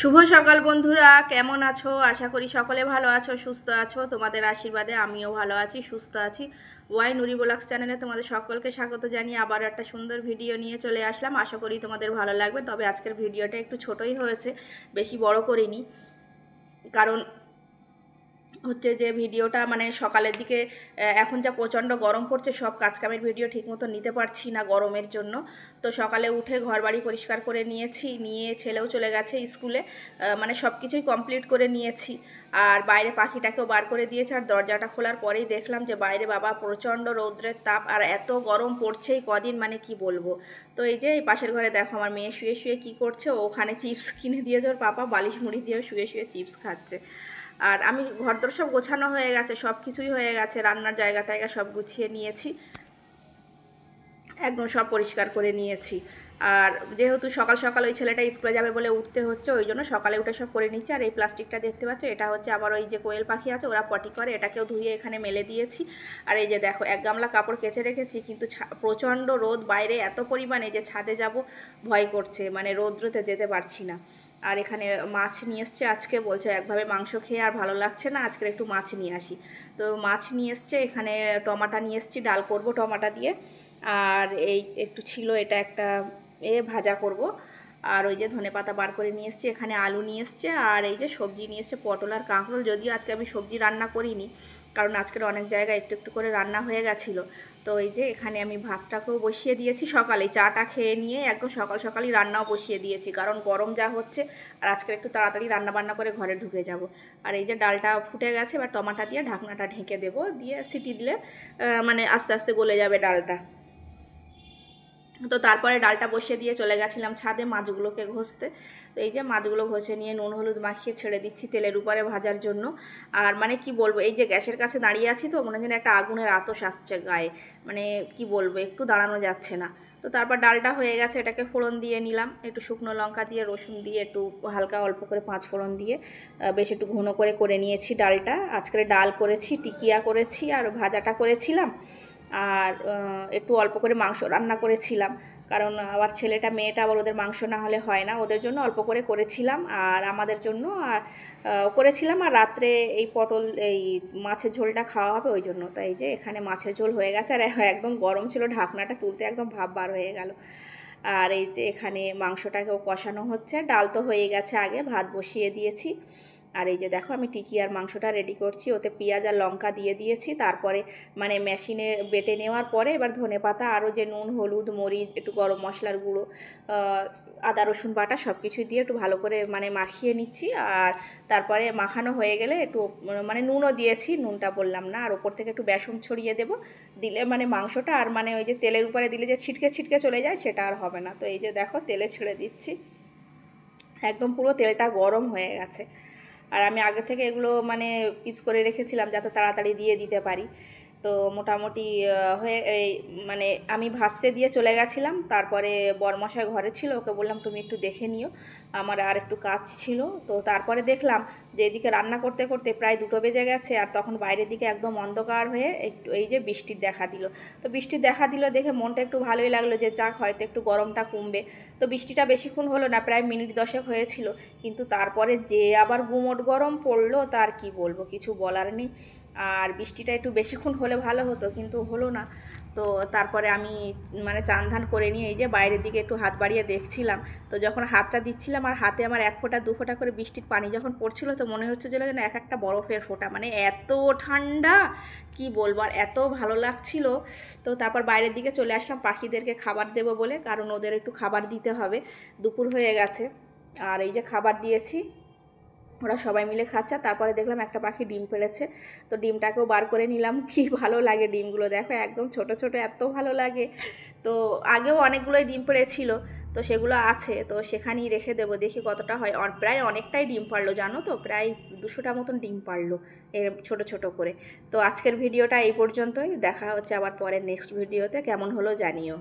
শুভ সকাল বন্ধুরা, কেমন আছো? আশা করি সকলে ভালো আছো, সুস্থ আছো। তোমাদের আশীর্বাদে আমিও ভালো আছি, সুস্থ আছি। ওয়াই নুরি ব্লগস চ্যানেলে তোমাদের সকলকে স্বাগত জানিয়ে আবার একটা সুন্দর ভিডিও নিয়ে চলে আসলাম। আশা করি তোমাদের ভালো লাগবে। তবে আজকের ভিডিওটা একটু ছোটই হয়েছে, বেশি বড় করিনি। কারণ হচ্ছে যে ভিডিওটা মানে সকালের দিকে এখন যা প্রচণ্ড গরম পড়ছে, সব কাজকামের ভিডিও ঠিকমতো নিতে পারছি না গরমের জন্য। তো সকালে উঠে ঘর বাড়ি পরিষ্কার করে নিয়েছি, নিয়ে ছেলেও চলে গেছে স্কুলে, মানে সব কিছুই কমপ্লিট করে নিয়েছি। আর বাইরে পাখিটাকেও বার করে দিয়েছে। আর দরজাটা খোলার পরেই দেখলাম যে বাইরে বাবা প্রচণ্ড রৌদ্রের তাপ, আর এত গরম পড়ছে এই কদিন, মানে কি বলবো। তো এই যে এই পাশের ঘরে দেখো আমার মেয়ে শুয়ে শুয়ে কী করছে, ওখানে চিপস কিনে দিয়েছে ওর পাপা, বালিশ মুড়ি দিয়ে শুয়ে শুয়ে চিপস খাচ্ছে। আর আমি ঘরদোর সব গোছানো হয়ে গেছে, সব কিছুই হয়ে গেছে, রান্নার জায়গা টায়গা সব গুছিয়ে নিয়েছি, একদম সব পরিষ্কার করে নিয়েছি। আর যেহেতু সকাল সকাল ওই ছেলেটা স্কুলে যাবে বলে উঠতে হচ্ছে, ওই জন্য সকালে উঠে সব করে নিচ্ছি। আর এই প্লাস্টিকটা দেখতে পাচ্ছ, এটা হচ্ছে আবার ওই যে কোয়েল পাখি আছে, ওরা পটি করে, এটাকেও ধুয়ে এখানে মেলে দিয়েছি। আর এই যে দেখো এক গামলা কাপড় কেচে রেখেছি, কিন্তু প্রচণ্ড রোদ বাইরে এত পরিমাণে যে ছাদে যাব ভয় করছে, মানে রৌদ্রতে যেতে পারছি না। আর এখানে মাছ নিয়ে এসছে আজকে, বলছে একভাবে মাংস খেয়ে আর ভালো লাগছে না, আজকে একটু মাছ নিয়ে আসি। তো মাছ নিয়ে এসছে, এখানে টমাটা নিয়ে এসছি, ডাল করব টমাটা দিয়ে। আর এই একটু ছিল, এটা একটা ভাজা করব। আর ওই যে ধনেপাতা বার করে নিয়ে এসছে, এখানে আলু নিয়ে এসছে, আর এই যে সবজি নিয়ে এসছে পটল আর কাঁকরোল। যদিও আজকে আমি সবজি রান্না করিনি, কারণ আজকের অনেক জায়গায় একটু একটু করে রান্না হয়ে গেছিলো। তো এই যে এখানে আমি ভাতটাকেও বসিয়ে দিয়েছি, সকালে চাটা খেয়ে নিয়ে একদম সকাল সকালই রান্নাও বসিয়ে দিয়েছি, কারণ গরম যা হচ্ছে। আর আজকে একটু তাড়াতাড়ি রান্না বান্না করে ঘরে ঢুকে যাব। আর এই যে ডালটা ফুটে গেছে, এবার টমাটা দিয়ে ঢাকনাটা ঢেকে দেবো, দিয়ে সিটি দিলে মানে আস্তে আস্তে গলে যাবে ডালটা। তো তারপরে ডালটা বসিয়ে দিয়ে চলে গেছিলাম ছাদে মাছগুলোকে ঘষতে। তো এই যে মাছগুলো ঘষে নিয়ে নুন হলুদ মাখিয়ে ছেড়ে দিচ্ছি তেলের উপরে ভাজার জন্য। আর মানে কি বলবো, এই যে গ্যাসের কাছে দাঁড়িয়ে আছি তো মনে হয় একটা আগুনের আতশ আসছে গায়ে, মানে কি বলবো, একটু দাঁড়ানো যাচ্ছে না। তো তারপর ডালটা হয়ে গেছে, এটাকে ফোড়ন দিয়ে নিলাম, একটু শুকনো লঙ্কা দিয়ে রসুন দিয়ে একটু হালকা অল্প করে পাঁচ ফোড়ন দিয়ে বেশ একটু ঘন করে করে নিয়েছি ডালটা। আজকে ডাল করেছি, টিকিয়া করেছি, আর ভাজাটা করেছিলাম। আর একটু অল্প করে মাংস রান্না করেছিলাম, কারণ আবার ছেলেটা মেয়েটা আবার ওদের মাংস না হলে হয় না, ওদের জন্য অল্প করে করেছিলাম আর আমাদের জন্য আর করেছিলাম। আর রাত্রে এই পটল এই মাছের ঝোলটা খাওয়া হবে ওই জন্য। তাই যে এখানে মাছের ঝোল হয়ে গেছে, আর একদম গরম ছিল, ঢাকনাটা তুলতে একদম ভাপ বার হয়ে গেল। আর এই যে এখানে মাংসটাকেও কষানো হচ্ছে, ডাল তো হয়ে গেছে, আগে ভাত বসিয়ে দিয়েছি। আর এই যে দেখো আমি টিকি আর মাংসটা রেডি করছি, ওতে পেঁয়াজ আর লঙ্কা দিয়ে দিয়েছি, তারপরে মানে মেশিনে বেটে নেওয়ার পরে এবার ধনেপাতা আরও যে নুন হলুদ মরিচ একটু গরম মশলার গুঁড়ো আদা রসুন বাটা সব কিছুই দিয়ে একটু ভালো করে মানে মাখিয়ে নিচ্ছি। আর তারপরে মাখানো হয়ে গেলে একটু মানে নুনও দিয়েছি, নুনটা বললাম না, আর ওপর থেকে একটু বেসন ছড়িয়ে দেবো, দিলে মানে মাংসটা আর মানে ওই যে তেলের উপরে দিলে যে ছিটকে ছিটকে চলে যায় সেটা আর হবে না। তো এই যে দেখো তেলে ছেড়ে দিচ্ছি, একদম পুরো তেলটা গরম হয়ে গেছে। আর আমি আগে থেকে এগুলো মানে পিস করে রেখেছিলাম যাতে তাড়াতাড়ি দিয়ে দিতে পারি। তো মোটামুটি হয়ে এই মানে আমি ভাজতে দিয়ে চলে গেছিলাম, তারপরে বরমশাই ঘরে ছিল, ওকে বললাম তুমি একটু দেখে নিও, আমার আর একটু কাজ ছিল। তো তারপরে দেখলাম যে এদিকে রান্না করতে করতে প্রায় 2টো বেজে গেছে, আর তখন বাইরের দিকে একদম অন্ধকার হয়ে একটু এই যে বৃষ্টির দেখা দিল। তো বৃষ্টির দেখা দিল দেখে মনটা একটু ভালোই লাগলো, যে যাক হয়তো একটু গরমটা কমবে। তো বৃষ্টিটা বেশিক্ষণ হলো না, প্রায় মিনিট 10 হয়েছিল, কিন্তু তারপরে যে আবার গুমোট গরম পড়লো, তার কি বলবো, কিছু বলার নেই। আর বৃষ্টিটা একটু বেশিক্ষণ হলে ভালো হতো, কিন্তু হলো না। তো তারপরে আমি মানে চান ধান করে নিয়ে এই যে বাইরের দিকে একটু হাত বাড়িয়ে দেখছিলাম। তো যখন হাতটা দিচ্ছিলাম আর হাতে আমার 1 ফোঁটা 2 ফোঁটা করে বৃষ্টির পানি যখন পড়ছিল, তো মনে হচ্ছে যেন যেন এক একটা বরফের ফোঁটা, মানে এত ঠান্ডা কি বলবো, আর এত ভালো লাগছিল। তো তারপর বাইরের দিকে চলে আসলাম পাখিদেরকে খাবার দেবো বলে, কারণ ওদের একটু খাবার দিতে হবে, দুপুর হয়ে গেছে। আর এই যে খাবার দিয়েছি, ওরা সবাই মিলে খাচ্ছে। তারপরে দেখলাম একটা পাখি ডিম পেড়েছে, তো ডিমটাকেও বার করে নিলাম। কি ভালো লাগে ডিমগুলো, দেখো একদম ছোট ছোট, এত ভালো লাগে। তো আগেও অনেকগুলোই ডিম পেড়েছিল, তো সেগুলো আছে, তো সেখানেই রেখে দেবো, দেখি কতটা হয়। প্রায় অনেকটাই ডিম পারলো জানো তো, প্রায় 200টা মতন ডিম পারলো এর ছোট ছোট করে। তো আজকের ভিডিওটা এই পর্যন্তই, দেখা হচ্ছে আবার পরের নেক্সট ভিডিওতে, কেমন হলো জানিও।